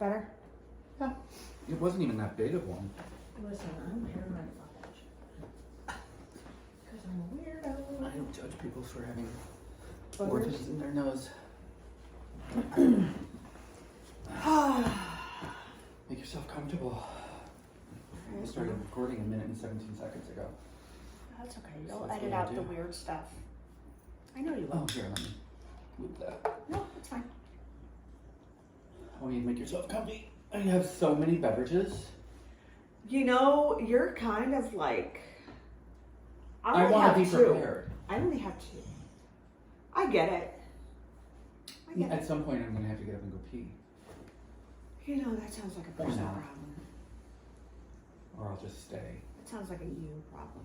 Better? Yeah. It wasn't even that big of one. Listen, I'm paranoid about that shit. Because I'm a weirdo. I don't judge people for having Butters? orifices in their nose. Make yourself comfortable. I started recording a minute and 17 seconds ago. That's okay. So You'll that's edit what I out the do. weird stuff. I know you will. Oh, here, let me move that. No, it's fine. I want you to make yourself comfy. I have so many beverages. You know, you're kind of like... I want to be prepared. I only have 2. I get it. At some point, I'm going to have to get up and go pee. You know, that sounds like a Or personal not. problem. Or I'll just stay. That sounds like a you problem.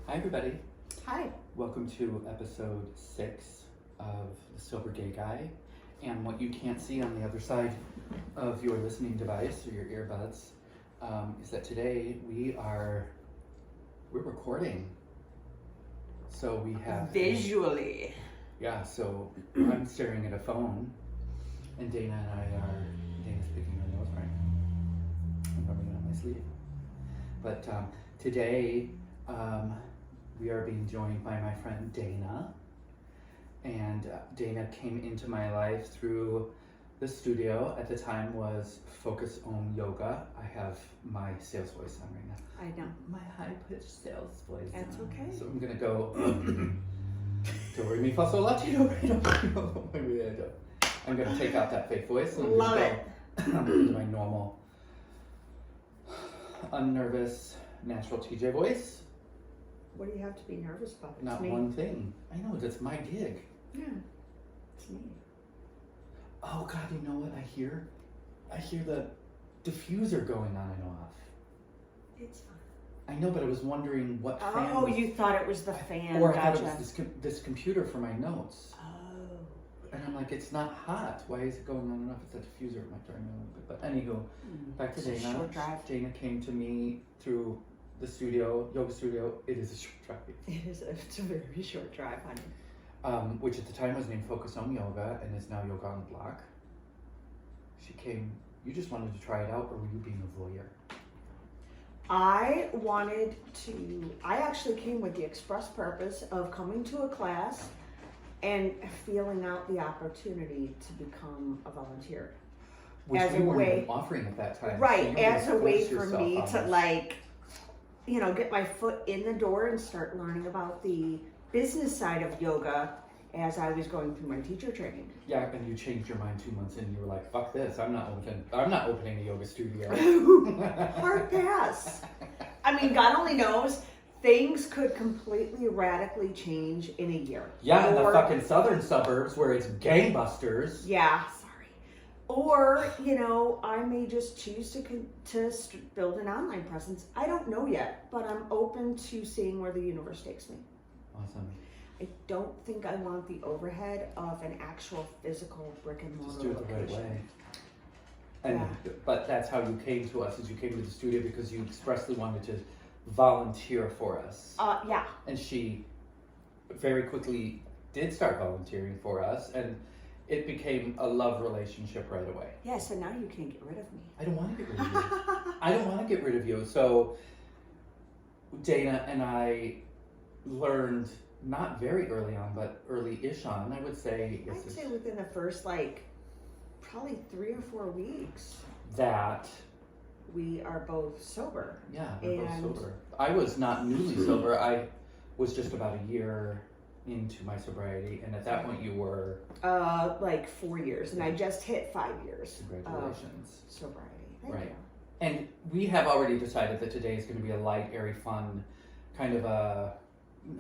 Hi, everybody. Hi. Welcome to episode 6 of the Sober Gay Guy. And what you can't see on the other side of your listening device or your earbuds is that today we're recording. So we have Visually. so I'm staring at a phone, and Dana's picking her nose right now. I'm rubbing it on my sleeve. But today we are being joined by my friend Dana. And Dana came into my life through the studio. At the time was Focus on Yoga. I have my sales voice on right now. I know. My high-pitched sales voice. That's on. okay. So I'm gonna go do re mi fa sol la ti do re do. I'm gonna take out that fake voice. And I'm Love gonna it. go into my normal, unnervous, natural TJ voice. What do you have to be nervous about? It's Not me. one thing. I know, that's my gig. Yeah. It's me. Oh God, you know what I hear? I hear the diffuser going on and off. It's fine. I know, but I was wondering what fan Oh, was, you thought it was the fan. or I Gotcha. thought it was this computer for my notes. Oh. And I'm like, it's not hot. Why is it going on and off? It's that diffuser. It might turn me a little bit. But anywho, back to It's a Dana. short drive. Dana came to me through the studio, yoga studio. It is a short drive. It's a very short drive, honey. Which at the time was named Focus on Yoga and is now Yoga on the Block. She came, you just wanted to try it out, or were you being a voyeur? I actually came with the express purpose of coming to a class and feeling out the opportunity to become a volunteer. Which as we a weren't way, even offering at that time. right, So you were as a gonna way force for yourself me on to us. get my foot in the door and start learning about the business side of yoga as I was going through my teacher training. Yeah, and you changed your mind 2 months in, and you were like, fuck this, I'm not opening a yoga studio. Hard pass. I mean, God only knows, things could completely radically change in a year. Yeah, in the fucking southern suburbs where it's gangbusters. Yeah, sorry. Or, I may just choose to build an online presence. I don't know yet, but I'm open to seeing where the universe takes me. Awesome. I don't think I want the overhead of an actual physical brick and mortar Just do it the right location. way. And but that's how you came to us, is you came to the studio because you expressly wanted to volunteer for us. Yeah. And she very quickly did start volunteering for us, and it became a love relationship right away. Yeah, so now you can't get rid of me. I don't want to get rid of you. I don't want to get rid of you. So Dana and I learned, not very early on, but early-ish on, I would say. I'd say within the first, probably 3 or 4 weeks, that we are both sober. Yeah, we're both sober. I was not newly sober. I was just about a year into my sobriety, and at that point you were 4 years, and I just hit 5 years. Congratulations. Sobriety. Thank Right. you. And we have already decided that today is going to be a light, airy, fun kind of a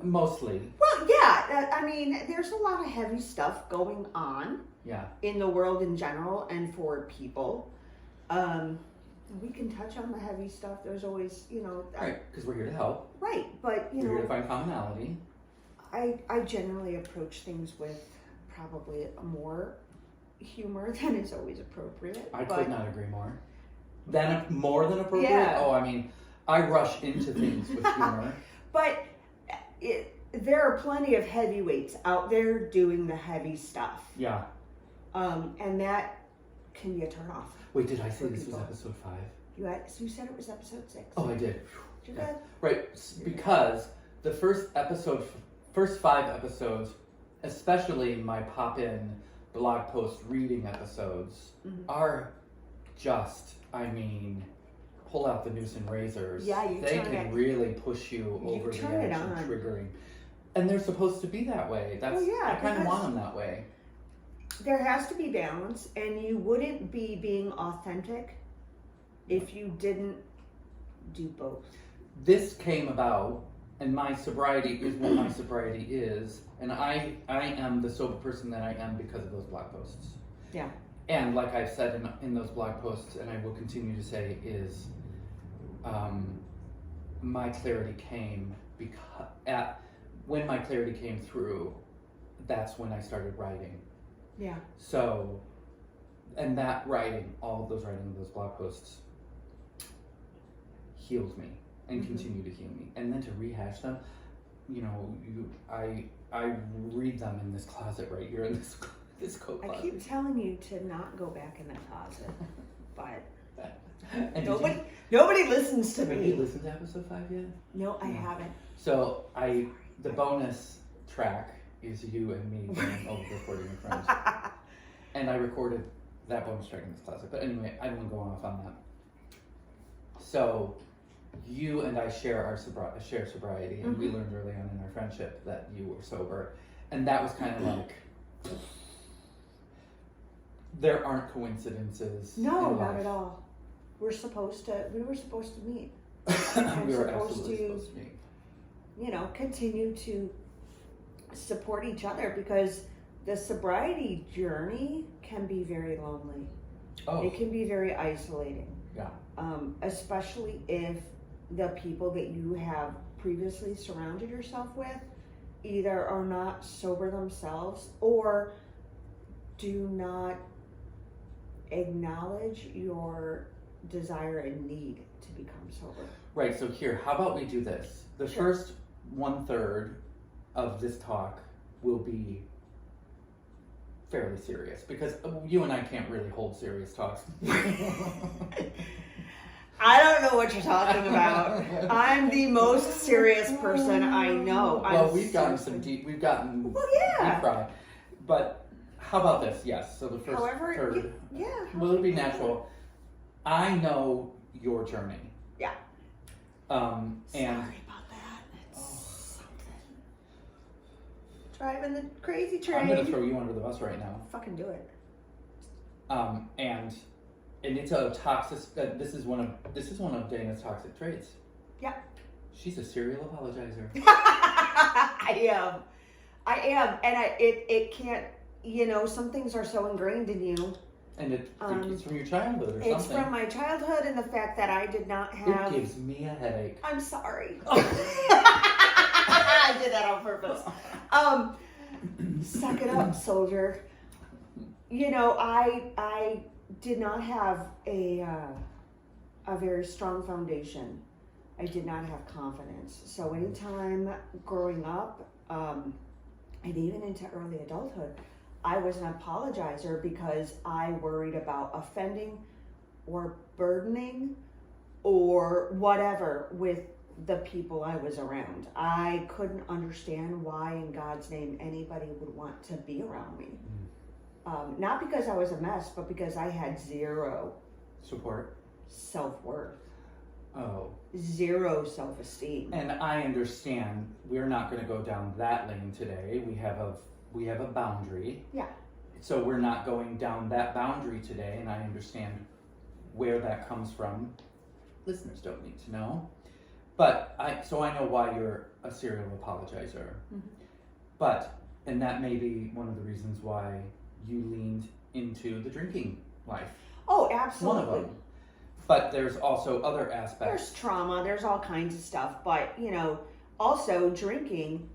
mostly. Well, yeah. I mean, there's a lot of heavy stuff going on. Yeah. In the world in general, and for people. We can touch on the heavy stuff. There's always, Right, because we're here to help. Right, but We're here to find commonality. I generally approach things with probably more humor than is always appropriate. I could not agree more. More than appropriate? Yeah. Oh, I mean, I rush into things with humor. But there are plenty of heavyweights out there doing the heavy stuff. Yeah. And that can be a turnoff. Wait, did I say For this was people. episode 5? So you said it was episode 6. Oh, I did. You're Yeah. good. Right, because the first 5 episodes, especially my pop-in blog post reading episodes, are just, pull out the noose and razors. Yeah, they can really push you over the turn it edge and on. triggering. And they're supposed to be that way. That's I kind of want them that way. There has to be balance, and you wouldn't be being authentic if you didn't do both. This came about, and my sobriety is what my sobriety is, and I am the sober person that I am because of those blog posts. Yeah. And like I've said in those blog posts, and I will continue to say, is my clarity came when my clarity came through, that's when I started writing. Yeah. So, and that writing, all of those writing, those blog posts, healed me and continue to heal me. And then to rehash them, I read them in this closet right here in this coat closet. I keep telling you to not go back in the closet, but and nobody listens to have me. you listened to episode 5 yet? No, I haven't. So the bonus track is you and me going over recording with friends. And I recorded that bonus track in this closet. But anyway, I don't want to go off on that. So you and I share sobriety, and we learned early on in our friendship that you were sober. And that was kind of like, there aren't coincidences. No, in not life. at all. We were supposed to meet. We were supposed absolutely to- supposed to meet. Continue to support each other, because the sobriety journey can be very lonely. Oh, It can be very isolating. yeah. Especially if the people that you have previously surrounded yourself with either are not sober themselves or do not acknowledge your desire and need to become sober. Right, so here, how about we do this? The Sure. first 1/3 of this talk will be fairly serious, because you and I can't really hold serious talks. I don't know what you're talking about. I'm the most serious person I know. Well, we've gotten deep fried. But how about this? Yes, so the first third, well, it'll be natural. I know your journey. Yeah. And Sorry about that. It's something. Driving the crazy train. I'm going to throw you under the bus right now. Fucking do it. And it's a toxic. This is one of Dana's toxic traits. Yeah. She's a serial apologizer. I am, and it can't. Some things are so ingrained in you. And it's from your childhood or It's something. from my childhood and the fact that I did not have. It gives me a headache. I'm sorry. I did that on purpose. Suck it up, soldier. I did not have a very strong foundation. I did not have confidence. So anytime growing up, and even into early adulthood, I was an apologizer because I worried about offending or burdening or whatever with the people I was around. I couldn't understand why in God's name anybody would want to be around me. Not because I was a mess, but because I had zero Support. self-worth, Oh. zero self-esteem. And I understand we're not going to go down that lane today. We have a boundary. Yeah. So we're not going down that boundary today, and I understand where that comes from. Listeners don't need to know. But I know why you're a serial apologizer. Mm-hmm. And that may be one of the reasons why you leaned into the drinking life. Oh, absolutely. One of them. But there's also other aspects. There's trauma, there's all kinds of stuff, but also drinking,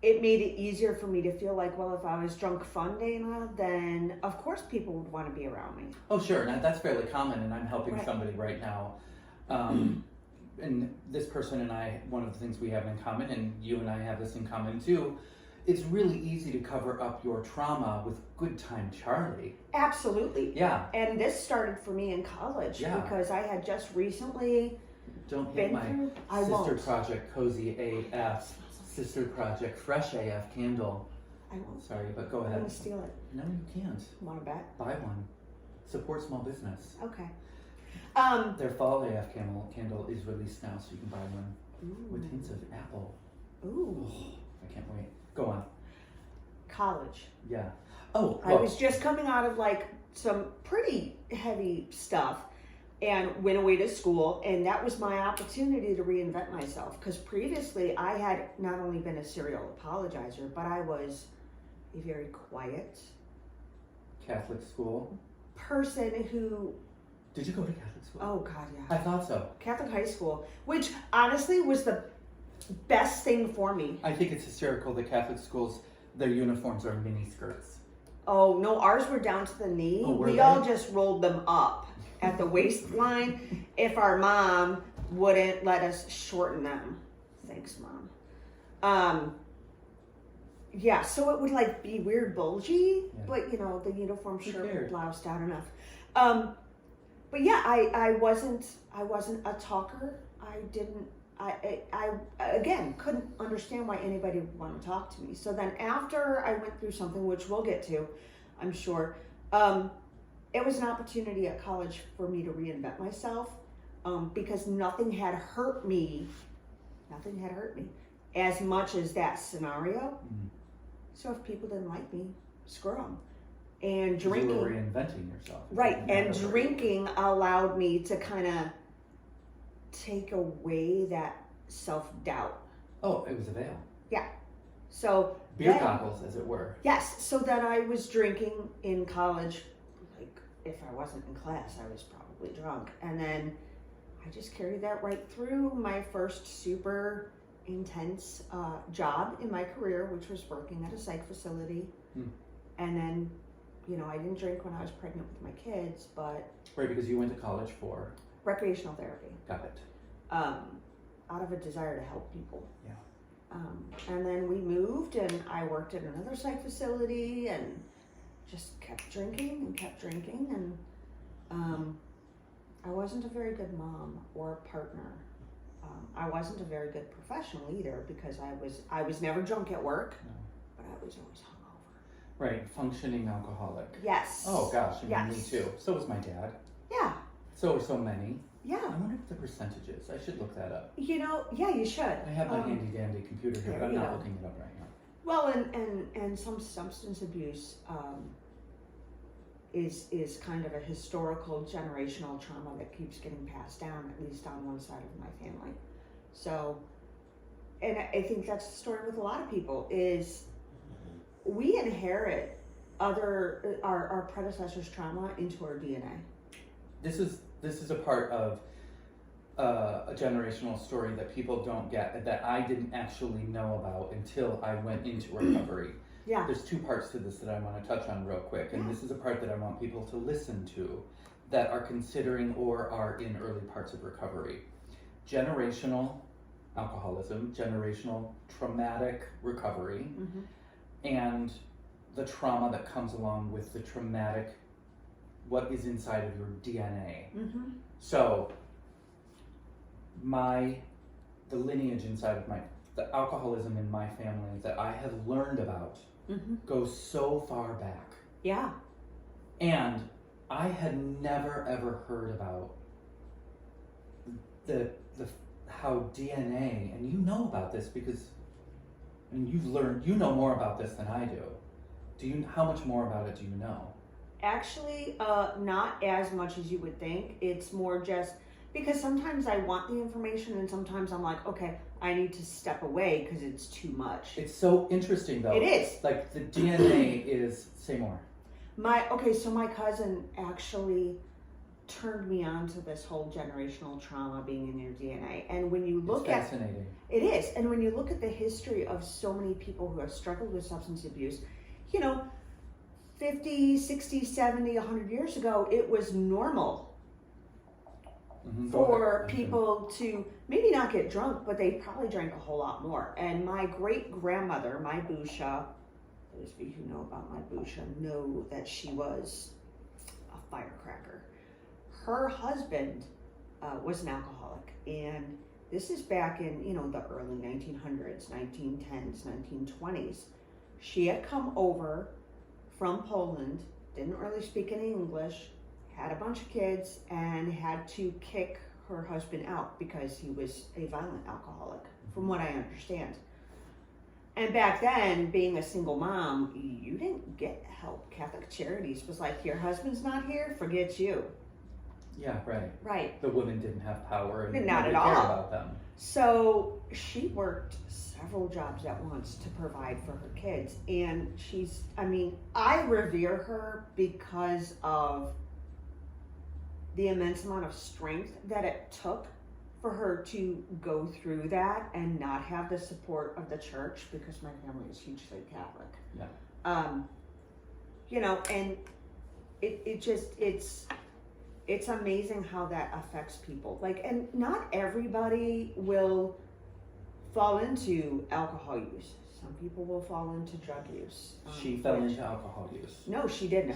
it made it easier for me to feel like, well, if I was drunk fun, Dana, then of course people would want to be around me. Oh, sure. Now, that's fairly common, and I'm helping Right. somebody right now. And this person and I, one of the things we have in common, and you and I have this in common too, it's really easy to cover up your trauma with Good Time Charlie. Absolutely. Yeah. And this started for me in college Yeah. because I had just recently Don't hit been my through. I sister won't. project Cozy AF, sister project Fresh AF candle. I won't. Sorry, but go I'm ahead. gonna steal it. No, you can't. Want to bet? Buy one. Support small business. Okay. Their fall AF candle is released now, so you can buy one Ooh. with hints of apple. Ooh. Oh, I can't wait. Go on. College. Yeah. Oh, I was just coming out of like some pretty heavy stuff and went away to school, and that was my opportunity to reinvent myself, because previously I had not only been a serial apologizer, but I was a very quiet Catholic school. person who, Did you go to Catholic school? oh God, I yeah, thought so. Catholic high school, which honestly was the best thing for me. I think it's hysterical that Catholic schools, their uniforms are mini skirts. Oh no, ours were down to the knee. Oh, were We they? all just rolled them up at the waistline if our mom wouldn't let us shorten them. Thanks, Mom. Yeah, so it would like be weird bulgy, Yeah. but you know, the uniform Who shirt cared? would blouse down enough. But yeah, I wasn't a talker. I again couldn't understand why anybody would want to talk to me. So then after I went through something, which we'll get to, I'm sure, it was an opportunity at college for me to reinvent myself, because nothing had hurt me as much as that scenario. Mm. So if people didn't like me, screw them. And You drinking, were reinventing yourself. It right, didn't and matter what you drinking allowed me to kind of take away that self-doubt. were. Oh, it was a veil. So Beer then- goggles, as it were. yes, so then I was drinking in college. Like if I wasn't in class, I was probably drunk. And then I just carried that right through my first super intense job in my career, which was working at a psych facility. Hmm. And then, you know, I didn't drink when I was pregnant with my kids, but Right, because you went to college for. recreational therapy, Got it. out of a desire to help people. Yeah. And then we moved, and I worked at another psych facility, and just kept drinking, and I wasn't a very good mom or partner. I wasn't a very good professional either, because I was never drunk at work, No. but I was always hungover. Right, functioning alcoholic. Yes. Oh gosh, I mean, me Yes. too. So was my dad. Yeah. So are so many. I Yeah. wonder what the percentage is. I should look that up. You know, yeah, you should. I have my handy dandy computer here, there but I'm you not go. looking it up right now. Well, and some substance abuse is kind of a historical generational trauma that keeps getting passed down, at least on one side of my family. So, and I think that's the story with a lot of people, is we inherit our predecessors' trauma into our DNA. This is a part of a generational story that people don't get, that I didn't actually know about until I went into recovery. Yeah. There's two parts to this that I want to touch on real quick, and Yeah. this is a part that I want people to listen to that are considering or are in early parts of recovery. Generational alcoholism, generational traumatic recovery, Mm-hmm. and the trauma that comes along with the traumatic, what is inside of your DNA. Mm-hmm. So, the lineage inside of the alcoholism in my family that I have learned about Mm-hmm. goes so far back. Yeah. And I had never ever heard about the how DNA, and you know about this because I mean you know more about this than I do. How much more about it do you know? Actually, not as much as you would think. It's more just because sometimes I want the information, and sometimes I'm like, okay, I need to step away because it's too much. It's so interesting though. It is. Like the DNA is, say more. So my cousin actually turned me on to this whole generational trauma being in your DNA. And when you look It's fascinating. it is. And when you look at the history of so many people who have struggled with substance abuse, 50, 60, 70, 100 years ago, it was normal for people to maybe not get drunk, but they probably drank a whole lot more. And my great-grandmother, my Busha, those of you who know about my Busha know that she was a firecracker. Her husband was an alcoholic, and this is back in, the early 1900s, 1910s, 1920s. She had come over from Poland, didn't really speak any English, had a bunch of kids, and had to kick her husband out because he was a violent alcoholic, from what I understand. And back then, being a single mom, you didn't get help. Catholic Charities was like, your husband's not here, forget you. Yeah, right. Right. The women didn't have power and not at nobody cared all about them. So she worked several jobs at once to provide for her kids. And I revere her because of the immense amount of strength that it took for her to go through that and not have the support of the church, because my family is hugely Catholic. Yeah. And it's amazing how that affects people. And not everybody will fall into alcohol use. Some people will fall into drug use. She fell into alcohol use. No, she didn't.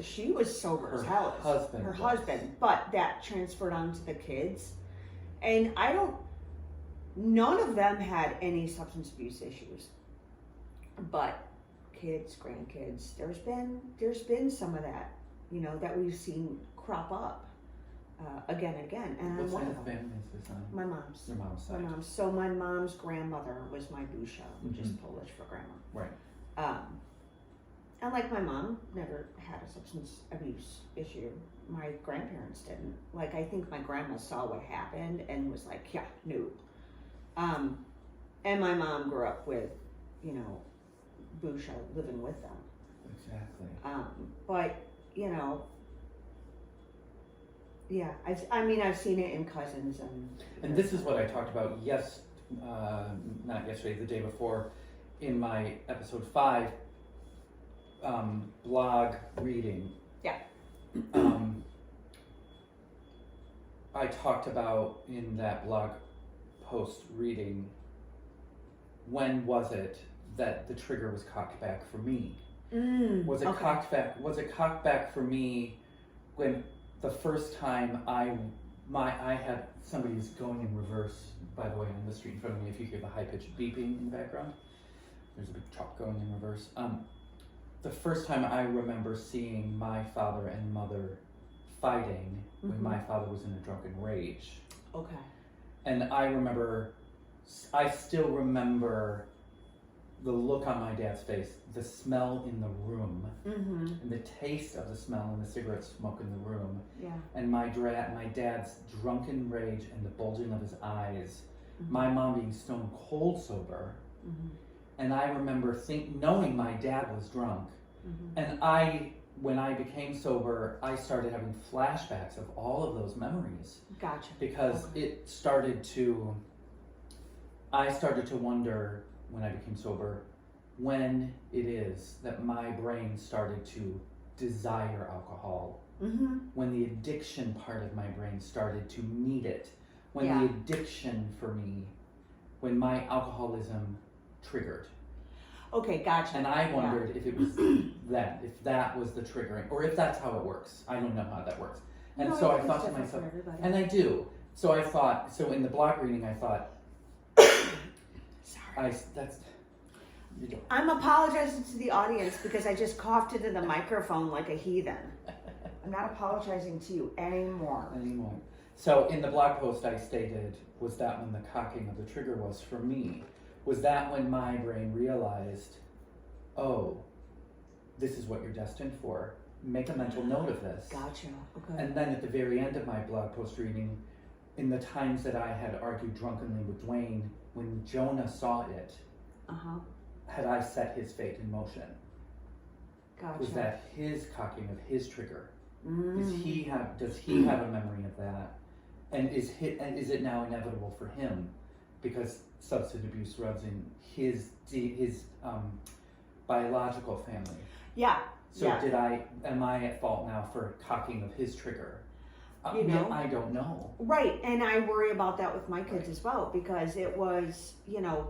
She was sober as hell. Her husband, but that transferred onto the kids. And none of them had any substance abuse issues. But kids, grandkids, there's been some of that, that we've seen crop up again and again. And what side of the family is this on? My mom's. Your mom's side. My mom's. So my mom's grandmother was my Busha, which is Polish for grandma. Right. And my mom never had a substance abuse issue. My grandparents didn't. I think my grandma saw what happened and was like, yeah, no. And my mom grew up with, Busha living with them. Exactly. But, yeah, I've seen it in cousins and this is what I talked about not yesterday, the day before, in my episode 5, blog reading. Yeah. I talked about in that blog post reading, when was it that the trigger was cocked back for me? Was it cocked back for me when the first time I had somebody who's going in reverse, by the way, on the street in front of me. If you hear the high-pitched beeping in the background, there's a big truck going in reverse. The first time I remember seeing my father and mother fighting when my father was in a drunken rage. Okay. And I still remember the look on my dad's face, the smell in the room, and the taste of the smell and the cigarette smoke in the room, and my dad's drunken rage and the bulging of his eyes, my mom being stone cold sober, and I remember knowing my dad was drunk, and when I became sober, I started having flashbacks of all of those memories. Gotcha. Because I started to wonder when I became sober, when it is that my brain started to desire alcohol, when the addiction part of my brain started to need it, when the addiction for me, when my alcoholism triggered. Okay, gotcha. And I wondered if it was if that was the triggering, or if that's how it works. I don't know how that works. And so I thought to myself, and I do. So in the blog reading, I thought, I'm apologizing to the audience because I just coughed into the microphone like a heathen. I'm not apologizing to you anymore. So in the blog post I stated, was that when the cocking of the trigger was for me? Was that when my brain realized, oh, this is what you're destined for? Make a mental note of this. Gotcha. Okay. And then at the very end of my blog post reading, in the times that I had argued drunkenly with Dwayne, when Jonah saw it, had I set his fate in motion? Gotcha. Was that his cocking of his trigger? Does he have a memory of that? And is it now inevitable for him because substance abuse rubs in his biological family? Yeah. So am I at fault now for cocking of his trigger? You know? I don't know. Right, and I worry about that with my kids as well, because it was,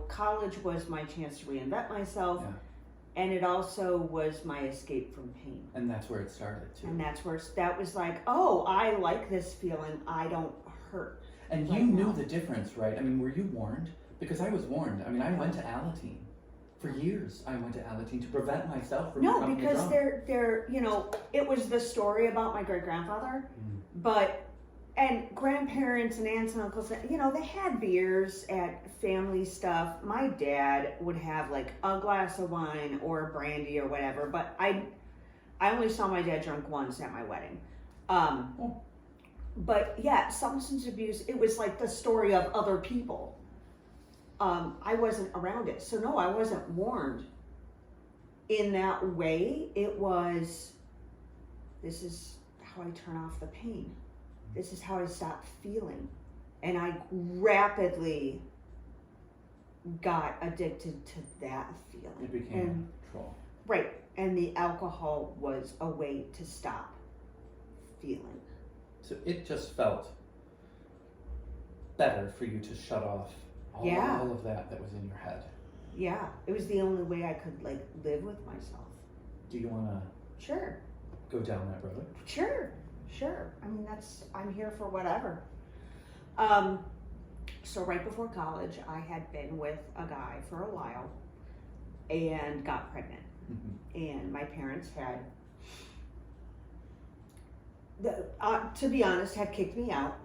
college was my chance to reinvent myself, and it also was my escape from pain. And that's where it started too. And that was like, oh, I like this feeling, I don't hurt. And you knew the difference, right? I mean, were you warned? Because I was warned. I mean, I went to Alateen. For years, I went to Alateen to prevent myself from becoming because drunk. they're it was the story about my great-grandfather, and grandparents and aunts and uncles, they had beers at family stuff. My dad would have like a glass of wine or brandy or whatever, but I only saw my dad drunk once at my wedding. But yeah, substance abuse, it was like the story of other people. I wasn't around it. So no, I wasn't warned in that way. It was, this is how I turn off the pain. This is how I stop feeling. And I rapidly got addicted to that feeling. It became control. Right. And the alcohol was a way to stop feeling. So it just felt better for you to shut off all of that was in your head. Yeah, it was the only way I could live with myself. Do you want to go down that road? Sure. I mean, I'm here for whatever. So right before college, I had been with a guy for a while and got pregnant. And my parents had, to be honest, had kicked me out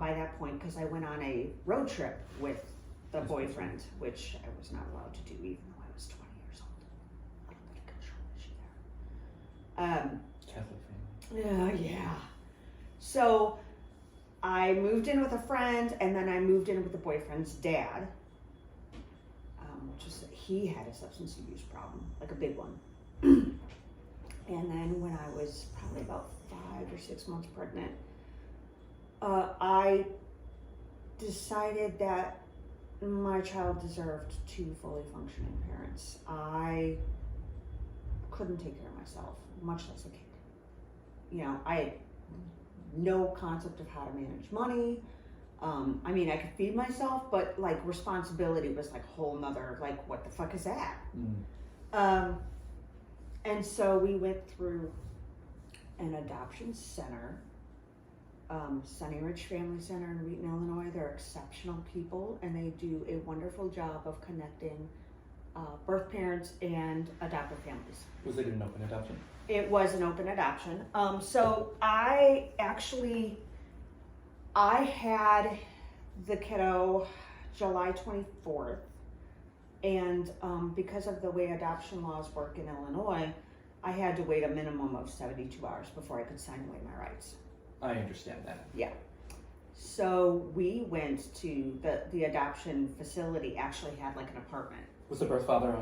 by that point, because I went on a road trip with the boyfriend, which I was not allowed to do even though I was 20 years old. A little bit of control issue there. Catholic family. Yeah. So I moved in with a friend, and then I moved in with the boyfriend's dad, which is, he had a substance abuse problem, like a big one. And then when I was probably about 5 or 6 months pregnant, I decided that my child deserved 2 fully functioning parents. I couldn't take care of myself, much less a kid. I had no concept of how to manage money. I mean, I could feed myself, but responsibility was a whole nother, what the fuck is that? And so we went through an adoption center, Sunny Ridge Family Center in Wheaton, Illinois. They're exceptional people, and they do a wonderful job of connecting birth parents and adoptive families. Was it an open adoption? It was an open adoption. So I had the kiddo July 24th, and because of the way adoption laws work in Illinois, I had to wait a minimum of 72 hours before I could sign away my rights. I understand that. Yeah. So we went to the adoption facility, actually had an apartment. Was the birth father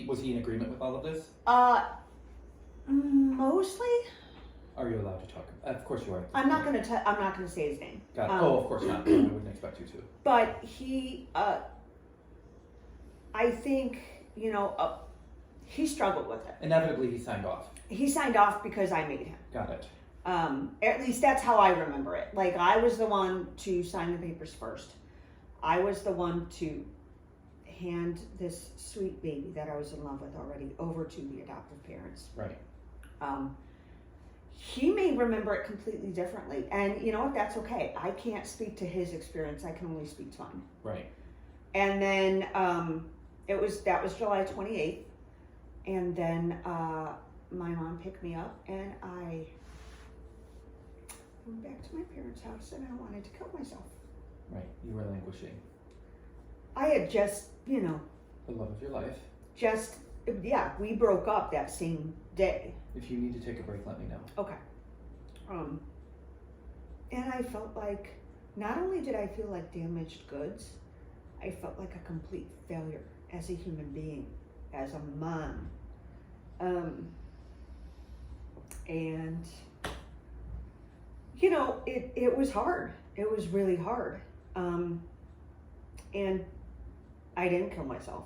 was he in agreement with all of this? Mostly. Are you allowed to talk? Of course you are. I'm not gonna say his name. Got it. Of course not. I wouldn't expect you to. But he, I think, he struggled with it. Inevitably, he signed off. He signed off because I made him. Got it. At least that's how I remember it. I was the one to sign the papers first. I was the one to hand this sweet baby that I was in love with already over to the adoptive parents. Right. He may remember it completely differently, and you know what? That's okay. I can't speak to his experience. I can only speak to mine. Right. And then that was July 28th, and then my mom picked me up, and I went back to my parents' house, and I wanted to kill myself. Right. You were languishing. I had just, the love of your life. We broke up that same day. If you need to take a break, let me know. Okay. And I felt like, not only did I feel like damaged goods, I felt like a complete failure as a human being, as a mom. And, it was hard. It was really hard. And I didn't kill myself.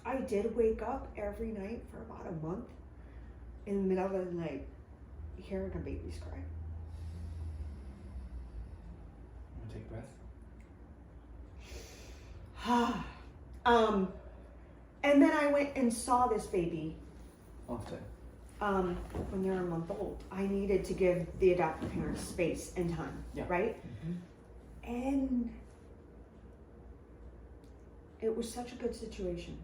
I did wake up every night for about a month in the middle of the night hearing a baby's cry. Want to take a breath? And then I went and saw this baby Often. when they're a month old. I needed to give the adoptive parents space and time, Yeah. right? Mm-hmm. And it was such a good situation.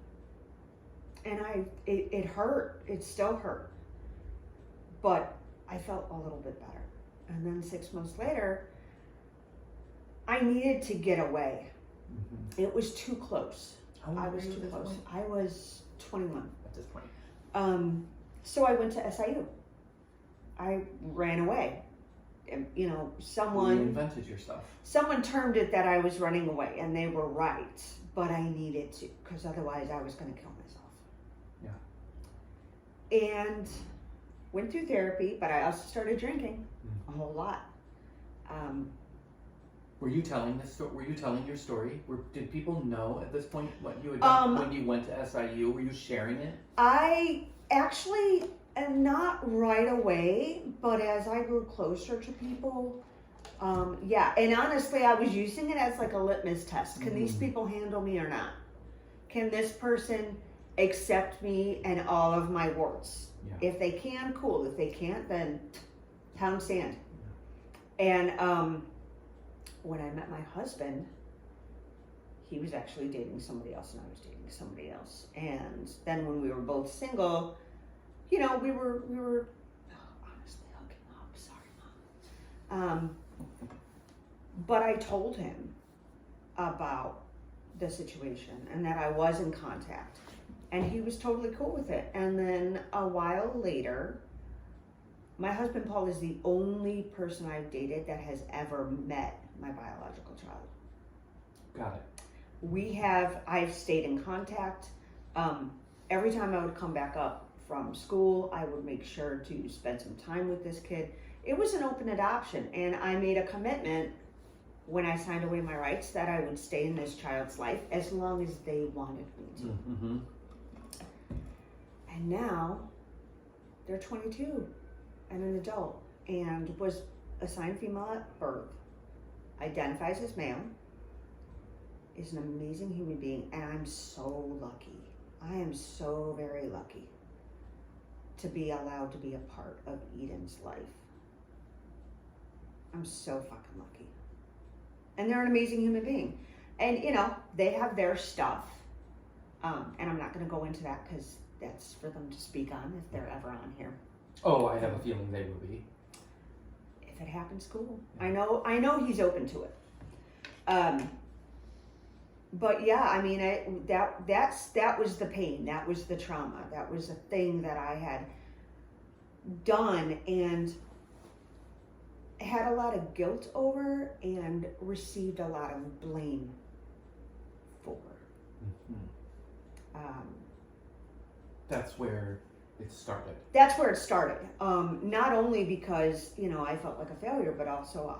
And it hurt. It still hurt. But I felt a little bit better. And then 6 months later, I needed to get away. Mm-hmm. It was too close. How old I were was you too at this close. point? I was 21. At this point. So I went to SIU. I ran away. And, you know, someone termed it that I was running away, and they were right. But I needed to, because otherwise I was going to kill myself. Yeah. And went through therapy, but I also started drinking a whole lot. Were you telling this story? Were you telling your story? Did people know at this point what you had done when you went to SIU? Were you sharing it? I actually am not right away, but as I grew closer to people, yeah. And honestly, I was using it as like a litmus test. Can these people handle me or not? Can this person accept me and all of my warts? Yeah. If they can, cool. If they can't, then pound sand. Yeah. And when I met my husband, he was actually dating somebody else and I was dating somebody else. And then when we were both single, you know, we were honestly hooking up. Sorry, Mom. But I told him about the situation and that I was in contact. And he was totally cool with it. And then a while later, my husband Paul is the only person I've dated that has ever met my biological child. Got it. I've stayed in contact. Every time I would come back up from school, I would make sure to spend some time with this kid. It was an open adoption, and I made a commitment when I signed away my rights that I would stay in this child's life as long as they wanted me to. Mm-hmm. And now they're 22 and an adult and was assigned female at birth, identifies as male, is an amazing human being, and I'm so lucky. I am so very lucky to be allowed to be a part of Eden's life. I'm so fucking lucky. And they're an amazing human being. And, you know, they have their stuff. And I'm not going to go into that because that's for them to speak on if they're ever on here. Oh, I have a feeling they will be. If it happens, cool. Yeah. I know he's open to it. But yeah, I mean, that was the pain. That was the trauma. That was the thing that I had done and had a lot of guilt over and received a lot of blame for. Mm-hmm. That's where it started. That's where it started. Not only because, you know, I felt like a failure, but also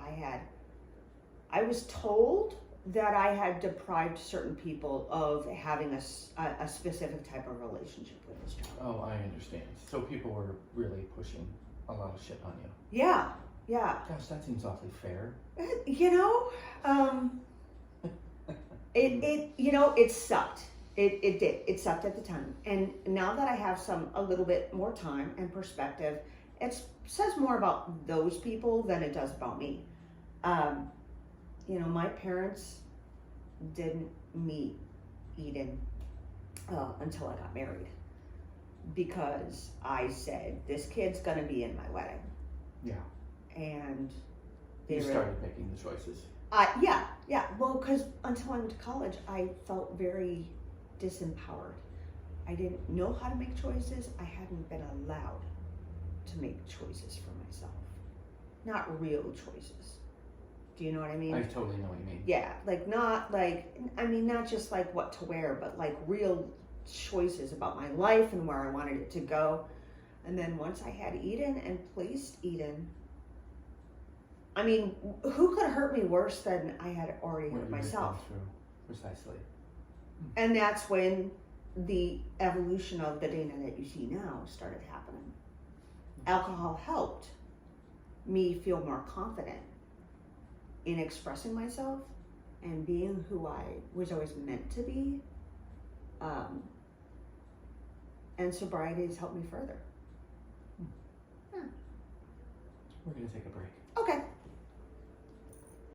I was told that I had deprived certain people of having a specific type of relationship with this child. Oh, I understand. So people were really pushing a lot of shit on you. Yeah, yeah. Gosh, that seems awfully fair. You know, it sucked. It did. It sucked at the time. And now that I have a little bit more time and perspective, it says more about those people than it does about me. You know, my parents didn't meet Eden until I got married because I said, this kid's gonna be in my wedding. Yeah. And you started making the choices. Yeah. Well, because until I went to college, I felt very disempowered. I didn't know how to make choices. I hadn't been allowed to make choices for myself. Not real choices. Do you know what I mean? I totally know what you mean. Yeah, not just like what to wear, but like real choices about my life and where I wanted it to go. And then once I had Eden and placed Eden, I mean, who could hurt me worse than I had already hurt myself? Precisely. And that's when the evolution of the Dana that you see now started happening. Alcohol helped, me feel more confident in expressing myself and being who I was always meant to be. And sobriety has helped me further. We're going to take a break. Okay.